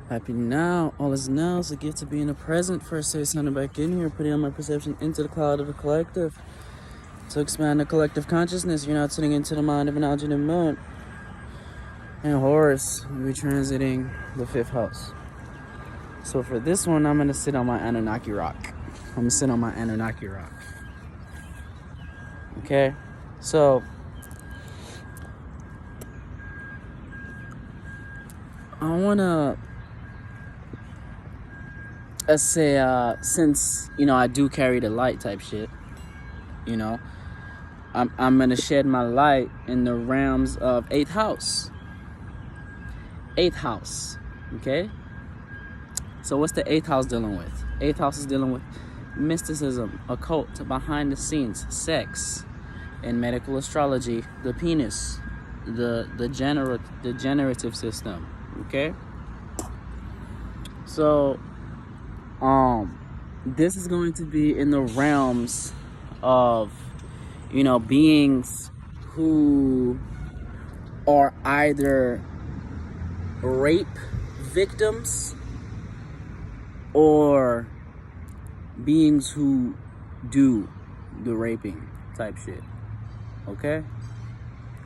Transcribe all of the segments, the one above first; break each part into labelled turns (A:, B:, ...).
A: Happy now. All is now is a gift to be in the present. First, say something back in here, putting on my perception into the cloud of the collective. To expand the collective consciousness, you're not sitting into the mind of an algebra moon. And Horus will be transiting the 5th house. So for this one, I'm going to sit on my Anunnaki rock. I'm going to sit on my Anunnaki rock. Okay? So I want to, let's say, since, I do carry the light type shit, I'm going to shed my light in the realms of 8th house. 8th house, okay? So what's the 8th house dealing with? 8th house is dealing with mysticism, occult, behind the scenes, sex, and medical astrology, the penis, the generative system, okay? So, this is going to be in the realms of, beings who are either rape victims or beings who do the raping type shit. Okay?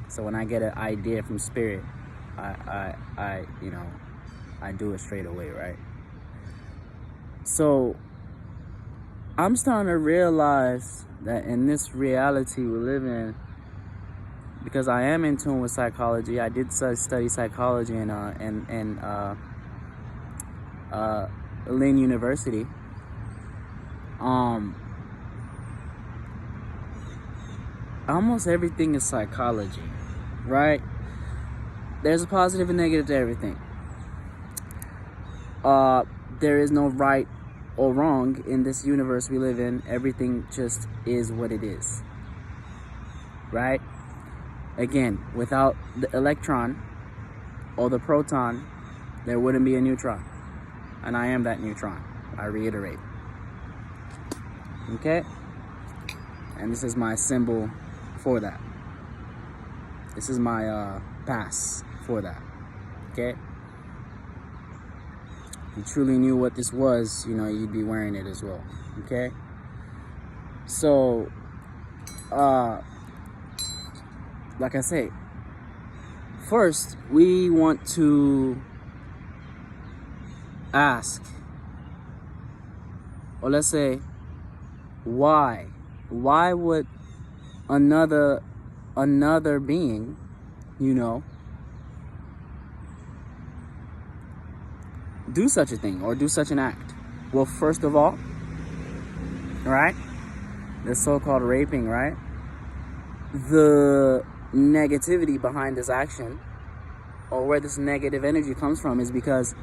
A: So when I get an idea from spirit, I do it straight away, right? So I'm starting to realize that in this reality we live in, because I am in tune with psychology. I did study psychology in Lynn University. Almost everything is psychology, right? There's a positive and negative to everything. There is no right or wrong in this universe we live in. Everything just is what it is, right? Again, without the electron or the proton, there wouldn't be a neutron. And I am that neutron, I reiterate. Okay? And this is my symbol for that. This is my pass for that. Okay? If you truly knew what this was, you'd be wearing it as well. Okay? So, like I say, first we want to ask, or let's say, why would another being, do such a thing or do such an act? Well, first of all, right, the so-called raping, right, the negativity behind this action, or where this negative energy comes from, is because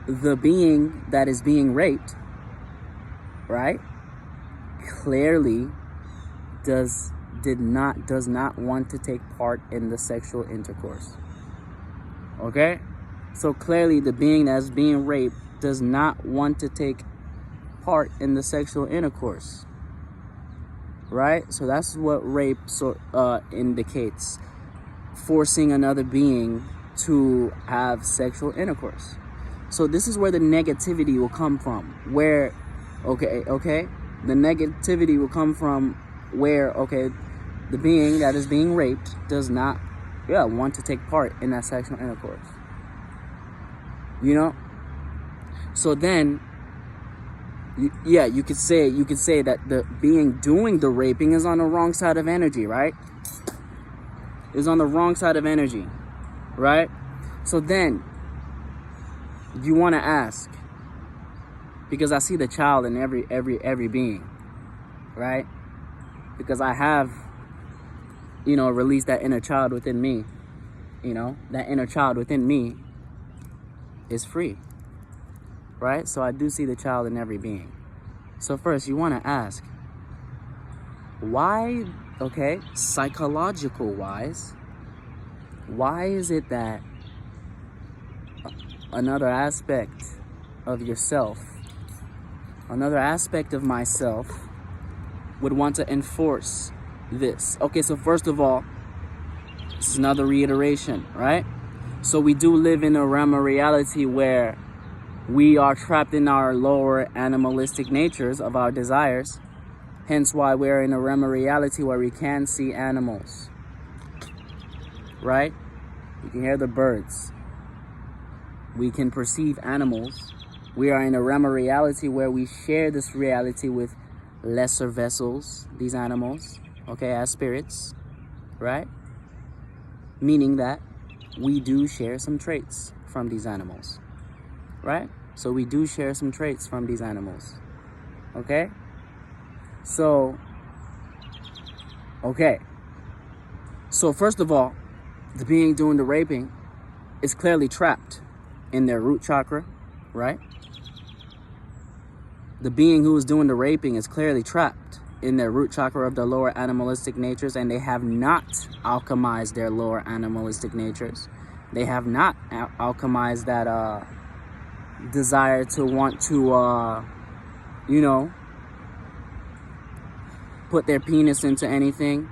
A: the being that is being raped, right, clearly does not want to take part in the sexual intercourse. Okay? So clearly the being that's being raped does not want to take part in the sexual intercourse. Right? So that's what rape indicates. Forcing another being to have sexual intercourse. So this is where the negativity will come from. Where, okay, the negativity will come from where, the being that is being raped does not, want to take part in that sexual intercourse. So then, you could say that the being doing the raping is on the wrong side of energy, right? Is on the wrong side of energy, right? So then, you want to ask, because I see the child in every being, right? Because I have, released that inner child within me. That inner child within me is free, right? So I do see the child in every being. So first, you want to ask, why, psychological wise, why is it that another aspect of yourself, another aspect of myself, would want to enforce this? Okay, so first of all, this is another reiteration, right? So we do live in a realm of reality where We are trapped in our lower animalistic natures of our desires. Hence why we're in a realm of reality where we can see animals. Right? You can hear the birds. We can perceive animals. We are in a realm of reality where we share this reality with lesser vessels, these animals, okay, as spirits, right? Meaning that we do share some traits from these animals, right? So we do share some traits from these animals, okay? So, okay. So first of all, the being doing the raping is clearly trapped in their root chakra, right? The being who is doing the raping is clearly trapped in their root chakra of their lower animalistic natures, and they have not alchemized their lower animalistic natures. They have not alchemized that desire to want to, put their penis into anything,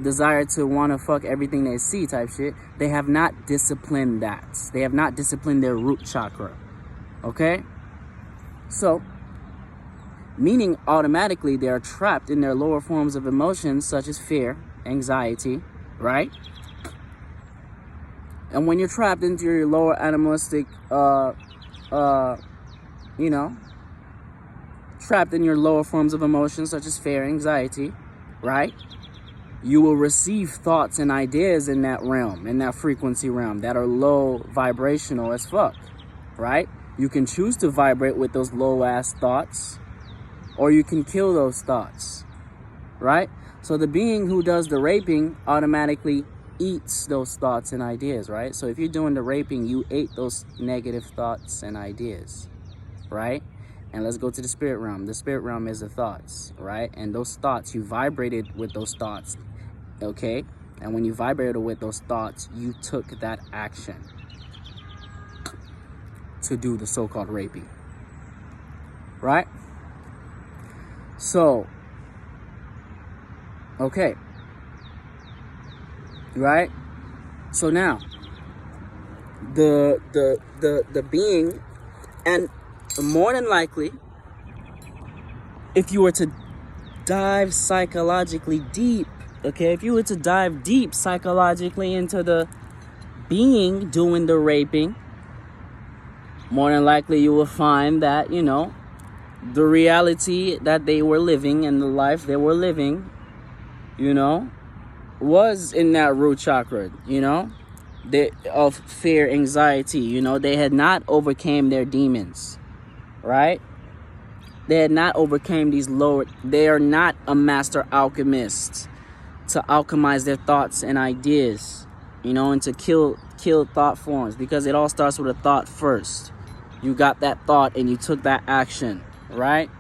A: desire to want to fuck everything they see type shit. They have not disciplined that. They have not disciplined their root chakra. Okay? So, meaning automatically they are trapped in their lower forms of emotions such as fear, anxiety, right? And when you're trapped into your lower animalistic, trapped in your lower forms of emotions such as fear, anxiety, right? You will receive thoughts and ideas in that realm, in that frequency realm, that are low vibrational as fuck, right? You can choose to vibrate with those low ass thoughts, or you can kill those thoughts, right? So the being who does the raping automatically eats those thoughts and ideas, right? So if you're doing the raping, you ate those negative thoughts and ideas, right? And let's go to the spirit realm. The spirit realm is the thoughts, right? And those thoughts, you vibrated with those thoughts, okay? And when you vibrated with those thoughts, you took that action to do the so-called raping, right? So, okay, right? So now, the being, and more than likely, if you were to dive psychologically deep, okay, if you were to dive deep psychologically into the being doing the raping, more than likely you will find that, the reality that they were living and the life they were living, was in that root chakra, of fear, anxiety, they had not overcame their demons, right? They had not overcame these lower, they are not a master alchemist to alchemize their thoughts and ideas, and to kill thought forms, because it all starts with a thought first. You got that thought and you took that action, right?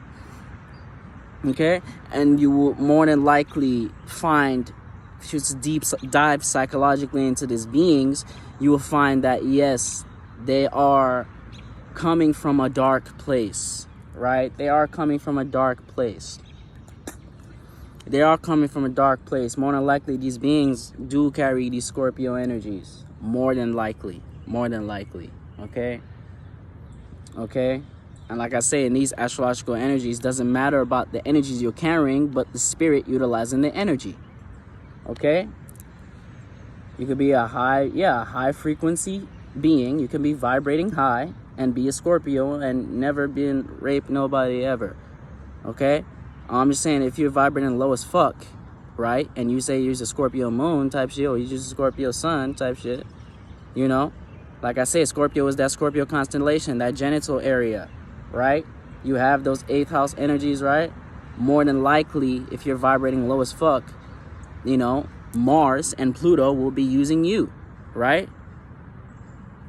A: Okay? And you will more than likely find, if you deep dive psychologically into these beings, you will find that, yes, they are coming from a dark place, right? They are coming from a dark place. They are coming from a dark place. More than likely, these beings do carry these Scorpio energies. More than likely. Okay? Okay? And like I say, in these astrological energies, doesn't matter about the energies you're carrying, but the spirit utilizing the energy. Okay? You could be a high frequency being. You can be vibrating high and be a Scorpio and never been raped nobody ever. Okay? I'm just saying, if you're vibrating low as fuck, right? And you say you're a Scorpio moon type shit, or you're just a Scorpio sun type shit, Like I say, Scorpio is that Scorpio constellation, that genital area, right? You have those 8th house energies, right? More than likely, if you're vibrating low as fuck, Mars and Pluto will be using you, right?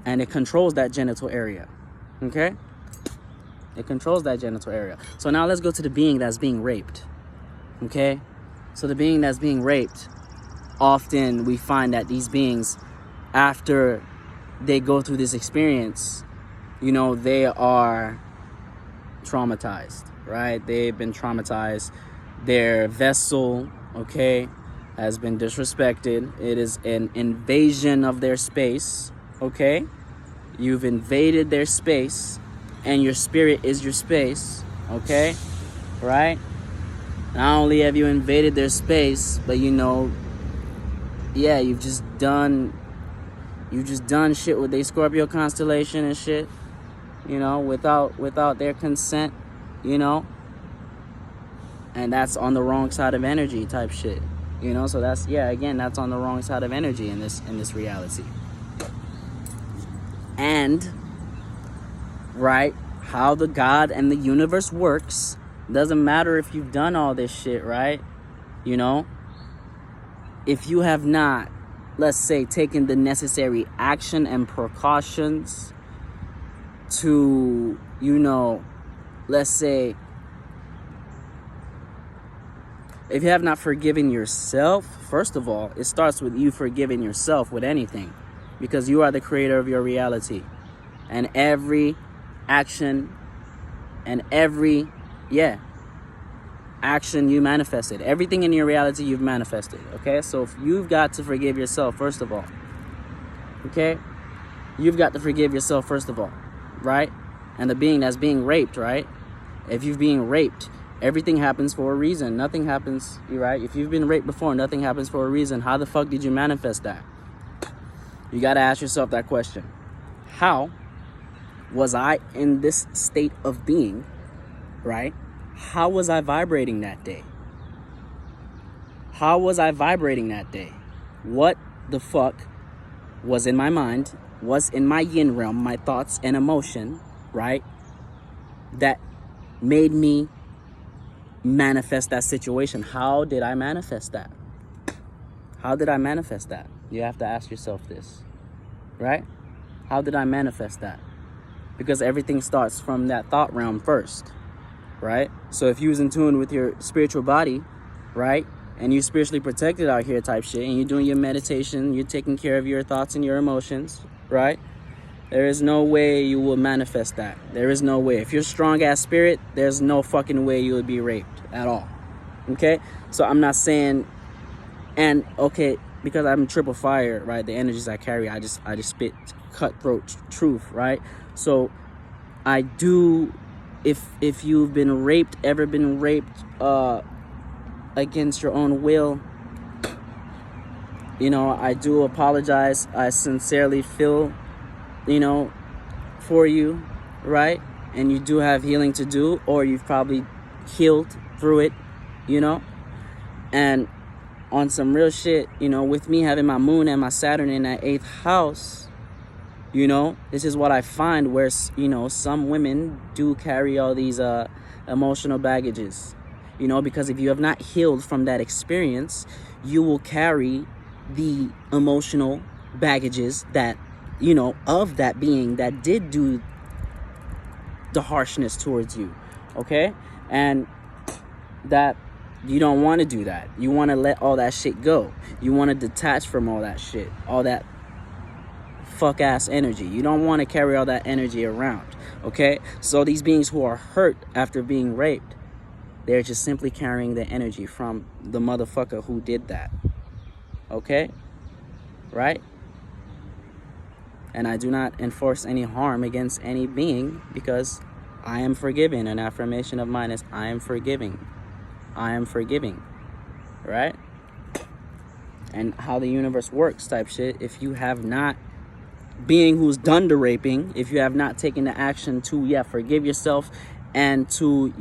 A: And it controls that genital area, okay? It controls that genital area. So now let's go to the being that's being raped, okay? So the being that's being raped, often we find that these beings, after they go through this experience, they are traumatized, right? They've been traumatized. Their vessel, okay, has been disrespected. It is an invasion of their space, okay? You've invaded their space, and your spirit is your space, okay? Right? Not only have you invaded their space, but yeah, you've just done shit with their Scorpio constellation and shit, without their consent, and that's on the wrong side of energy type shit, so that's, again, that's on the wrong side of energy in this reality. And right, how the God and the universe works, doesn't matter if you've done all this shit, right? If you have not, let's say, taken the necessary action and precautions to, let's say, if you have not forgiven yourself, first of all, it starts with you forgiving yourself with anything, because you are the creator of your reality. And every action and every, action you manifested. Everything in your reality you've manifested, okay? So you've got to forgive yourself, first of all, okay? You've got to forgive yourself, first of all, right? And the being that's being raped, right? If you're being raped, everything happens for a reason. Nothing happens, right? If you've been raped before, nothing happens for a reason. How the fuck did you manifest that? You got to ask yourself that question. How was I in this state of being, right? How was I vibrating that day? How was I vibrating that day? What the fuck was in my mind, was in my yin realm, my thoughts and emotion, right? That made me manifest that situation. How did I manifest that? How did I manifest that? You have to ask yourself this, right? How did I manifest that? Because everything starts from that thought realm first, right? So if you was in tune with your spiritual body, right, and you spiritually protected out here type shit, and you're doing your meditation, you're taking care of your thoughts and your emotions, right, there is no way you will manifest that. There is no way. If you're strong ass spirit, there's no fucking way you would be raped at all, okay? So I'm not saying, and okay, because I'm triple fire, right, the energies I carry, I just spit cutthroat truth, right? So I do, if you've been raped, ever been raped against your own will, I do apologize. I sincerely feel, for you, right? And you do have healing to do, or you've probably healed through it, and on some real shit, with me having my moon and my Saturn in that 8th house, this is what I find, where, some women do carry all these emotional baggages, because if you have not healed from that experience, you will carry the emotional baggages that, of that being that did do the harshness towards you, okay? And that you don't want to do that. You want to let all that shit go. You want to detach from all that shit, all that fuck ass energy. You don't want to carry all that energy around, okay? So these beings who are hurt after being raped, they're just simply carrying the energy from the motherfucker who did that, okay? Right? And I do not enforce any harm against any being, because I am forgiving. An affirmation of mine is, I am forgiving. I am forgiving, right? And how the universe works type shit, if you have not, being who's done the raping, if you have not taken the action to, forgive yourself and to,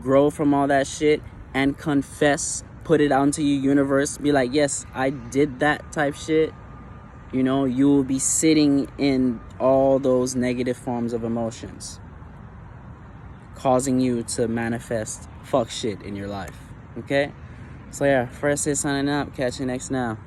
A: grow from all that shit and confess, put it out into your universe, be like, yes, I did that type shit, you will be sitting in all those negative forms of emotions, causing you to manifest fuck shit in your life, okay? So first is signing up. Catch you next now.